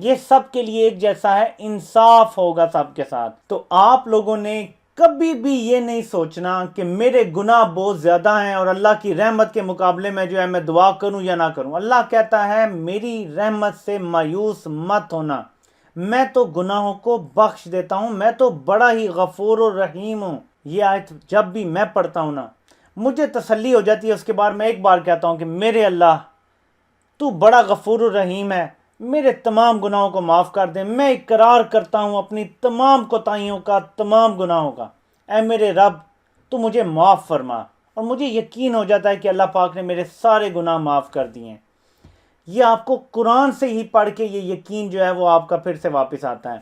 یہ سب کے لیے ایک جیسا ہے، انصاف ہوگا سب کے ساتھ۔ تو آپ لوگوں نے کبھی بھی یہ نہیں سوچنا کہ میرے گناہ بہت زیادہ ہیں اور اللہ کی رحمت کے مقابلے میں جو ہے میں دعا کروں یا نہ کروں۔ اللہ کہتا ہے میری رحمت سے مایوس مت ہونا، میں تو گناہوں کو بخش دیتا ہوں، میں تو بڑا ہی غفور و رحیم ہوں۔ یہ آیت جب بھی میں پڑھتا ہوں نا مجھے تسلی ہو جاتی ہے، اس کے بعد میں ایک بار کہتا ہوں کہ میرے اللہ تو بڑا غفور و رحیم ہے، میرے تمام گناہوں کو معاف کر دیں۔ میں اقرار کرتا ہوں اپنی تمام کوتاہیوں کا، تمام گناہوں کا، اے میرے رب تو مجھے معاف فرما۔ اور مجھے یقین ہو جاتا ہے کہ اللہ پاک نے میرے سارے گناہ معاف کر دیے ہیں۔ یہ آپ کو قرآن سے ہی پڑھ کے یہ یقین جو ہے وہ آپ کا پھر سے واپس آتا ہے۔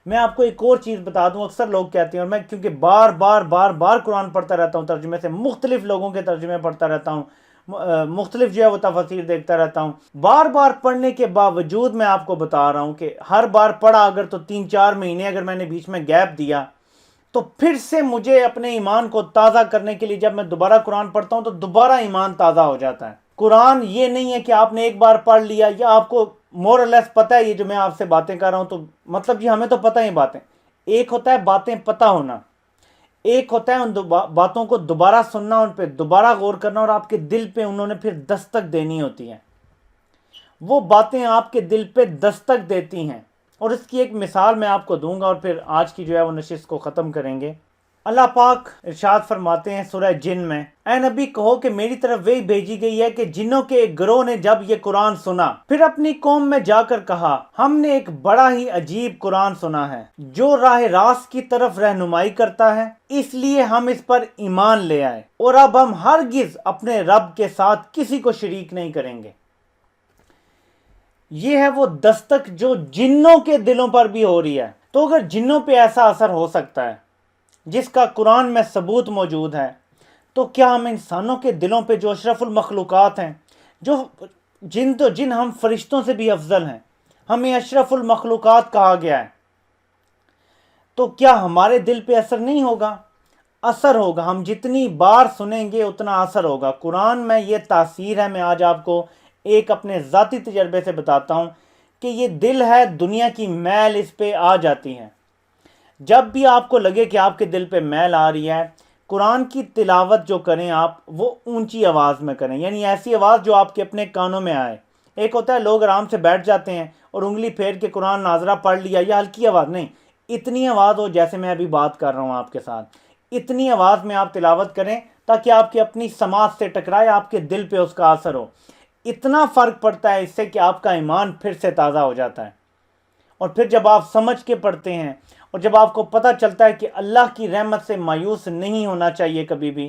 میں آپ کو ایک اور چیز بتا دوں، اکثر لوگ کہتے ہیں، اور میں کیونکہ بار بار قرآن پڑھتا رہتا ہوں، ترجمے سے مختلف لوگوں کے ترجمے پڑھتا رہتا ہوں، مختلف جو ہے وہ تفاسیر دیکھتا رہتا ہوں، بار بار پڑھنے کے باوجود میں آپ کو بتا رہا ہوں کہ ہر بار پڑھا اگر تو 3-4 مہینے اگر میں نے بیچ میں گیپ دیا تو پھر سے مجھے اپنے ایمان کو تازہ کرنے کے لیے جب میں دوبارہ قرآن پڑھتا ہوں تو دوبارہ ایمان تازہ ہو جاتا ہے۔ قرآن یہ نہیں ہے کہ آپ نے ایک بار پڑھ لیا یا آپ کو مور اور لیس پتہ ہے یہ جو میں آپ سے باتیں کر رہا ہوں، تو مطلب جی ہمیں تو پتہ ہی باتیں۔ ایک ہوتا ہے باتیں پتہ ہونا، ایک ہوتا ہے ان باتوں کو دوبارہ سننا، ان پہ دوبارہ غور کرنا، اور آپ کے دل پہ انہوں نے پھر دستک دینی ہوتی ہے۔ وہ باتیں آپ کے دل پہ دستک دیتی ہیں، اور اس کی ایک مثال میں آپ کو دوں گا اور پھر آج کی جو ہے وہ نشست کو ختم کریں گے۔ اللہ پاک ارشاد فرماتے ہیں سورہ جن میں، اے نبی کہو کہ میری طرف وہی بھیجی گئی ہے کہ جنوں کے ایک گروہ نے جب یہ قرآن سنا پھر اپنی قوم میں جا کر کہا ہم نے ایک بڑا ہی عجیب قرآن سنا ہے جو راہ راست کی طرف رہنمائی کرتا ہے، اس لیے ہم اس پر ایمان لے آئے اور اب ہم ہرگز اپنے رب کے ساتھ کسی کو شریک نہیں کریں گے۔ یہ ہے وہ دستک جو جنوں کے دلوں پر بھی ہو رہی ہے۔ تو اگر جنوں پہ ایسا اثر ہو سکتا ہے جس کا قرآن میں ثبوت موجود ہے، تو کیا ہم انسانوں کے دلوں پہ جو اشرف المخلوقات ہیں، جو جن ہم فرشتوں سے بھی افضل ہیں، ہمیں اشرف المخلوقات کہا گیا ہے، تو کیا ہمارے دل پہ اثر نہیں ہوگا؟ اثر ہوگا۔ ہم جتنی بار سنیں گے اتنا اثر ہوگا۔ قرآن میں یہ تاثیر ہے، میں آج آپ کو ایک اپنے ذاتی تجربے سے بتاتا ہوں کہ یہ دل ہے، دنیا کی میل اس پہ آ جاتی ہے۔ جب بھی آپ کو لگے کہ آپ کے دل پہ میل آ رہی ہے، قرآن کی تلاوت جو کریں آپ وہ اونچی آواز میں کریں، یعنی ایسی آواز جو آپ کے اپنے کانوں میں آئے۔ ایک ہوتا ہے لوگ آرام سے بیٹھ جاتے ہیں اور انگلی پھیر کے قرآن ناظرہ پڑھ لیا، یا ہلکی آواز نہیں، اتنی آواز ہو جیسے میں ابھی بات کر رہا ہوں آپ کے ساتھ، اتنی آواز میں آپ تلاوت کریں تاکہ آپ کی اپنی سماعت سے ٹکرائے، آپ کے دل پہ اس کا اثر ہو۔ اتنا فرق پڑتا ہے اس سے کہ آپ کا ایمان پھر سے تازہ ہو جاتا ہے۔ اور پھر جب آپ سمجھ کے پڑھتے ہیں اور جب آپ کو پتہ چلتا ہے کہ اللہ کی رحمت سے مایوس نہیں ہونا چاہیے کبھی بھی،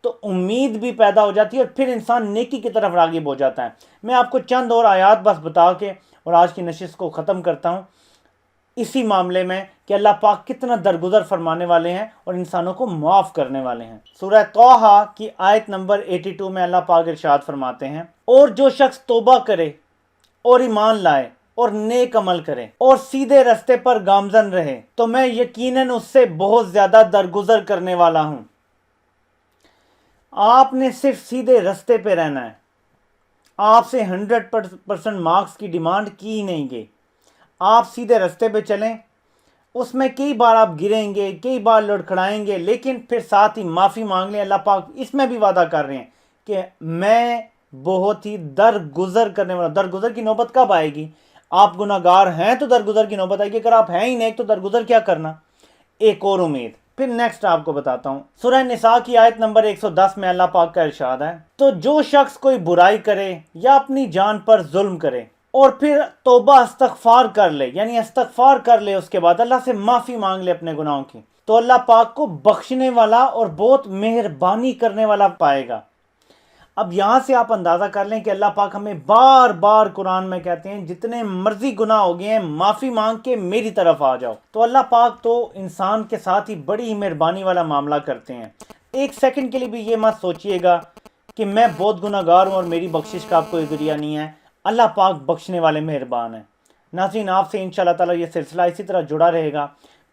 تو امید بھی پیدا ہو جاتی ہے اور پھر انسان نیکی کی طرف راغب ہو جاتا ہے۔ میں آپ کو چند اور آیات بس بتا کے اور آج کی نشست کو ختم کرتا ہوں اسی معاملے میں کہ اللہ پاک کتنا درگزر فرمانے والے ہیں اور انسانوں کو معاف کرنے والے ہیں۔ سورہ طٰہٰ کی آیت نمبر 82 میں اللہ پاک ارشاد فرماتے ہیں، اور جو شخص توبہ کرے اور ایمان لائے اور نیک عمل کرے اور سیدھے رستے پر گامزن رہے تو میں یقیناً اس سے بہت زیادہ درگزر کرنے والا ہوں۔ آپ نے صرف سیدھے رستے پہ رہنا ہے، آپ سے 100% مارکس کی ڈیمانڈ کی ہی نہیں گئی۔ آپ سیدھے رستے پہ چلیں، اس میں کئی بار آپ گریں گے، کئی بار لڑکھڑائیں گے، لیکن پھر ساتھ ہی معافی مانگ لیں۔ اللہ پاک اس میں بھی وعدہ کر رہے ہیں کہ میں بہت ہی درگزر کرنے والا۔ درگزر کی نوبت کب آئے گی؟ آپ گناہ گار ہیں تو درگزر کی نوبت آئے گی، اگر آپ ہیں ہی نیک تو درگزر کیا کرنا؟ ایک اور امید۔ پھر نیکسٹ آپ کو بتاتا ہوں، سورہ نساء کی آیت نمبر 110 میں اللہ پاک کا ارشاد ہے، تو جو شخص کوئی برائی کرے یا اپنی جان پر ظلم کرے اور پھر توبہ استغفار کر لے، یعنی استغفار کر لے، اس کے بعد اللہ سے معافی مانگ لے اپنے گناہوں کی، تو اللہ پاک کو بخشنے والا اور بہت مہربانی کرنے والا پائے گا۔ اب یہاں سے آپ اندازہ کر لیں کہ اللہ پاک ہمیں بار بار قرآن میں کہتے ہیں جتنے مرضی گناہ ہو گئے ہیں معافی مانگ کے میری طرف آ جاؤ۔ تو اللہ پاک تو انسان کے ساتھ ہی بڑی مہربانی والا معاملہ کرتے ہیں۔ ایک سیکنڈ کے لیے بھی یہ مت سوچئے گا کہ میں بہت گناہ گار ہوں اور میری بخشش کا آپ کوئی ذریعہ نہیں ہے۔ اللہ پاک بخشنے والے مہربان ہیں۔ ناظرین، آپ سے انشاءاللہ تعالی یہ سلسلہ اسی طرح جڑا رہے گا۔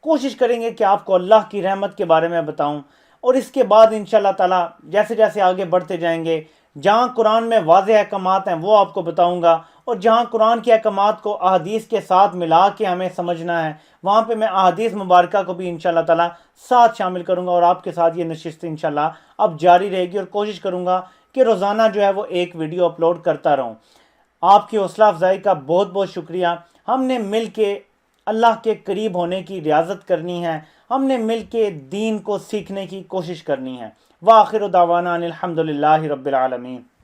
کوشش کریں گے کہ آپ کو اللہ کی رحمت کے بارے میں بتاؤں، اور اس کے بعد انشاءاللہ تعالی جیسے جیسے آگے بڑھتے جائیں گے، جہاں قرآن میں واضح احکامات ہیں وہ آپ کو بتاؤں گا، اور جہاں قرآن کے احکامات کو احادیث کے ساتھ ملا کے ہمیں سمجھنا ہے، وہاں پہ میں احادیث مبارکہ کو بھی انشاءاللہ تعالیٰ ساتھ شامل کروں گا، اور آپ کے ساتھ یہ نشست انشاءاللہ اب جاری رہے گی، اور کوشش کروں گا کہ روزانہ جو ہے وہ ایک ویڈیو اپلوڈ کرتا رہوں۔ آپ کی حوصلہ افزائی کا بہت بہت شکریہ۔ ہم نے مل کے اللہ کے قریب ہونے کی ریاضت کرنی ہے، ہم نے مل کے دین کو سیکھنے کی کوشش کرنی ہے۔ وآخر دعوانا ان الحمدللہ رب العالمین۔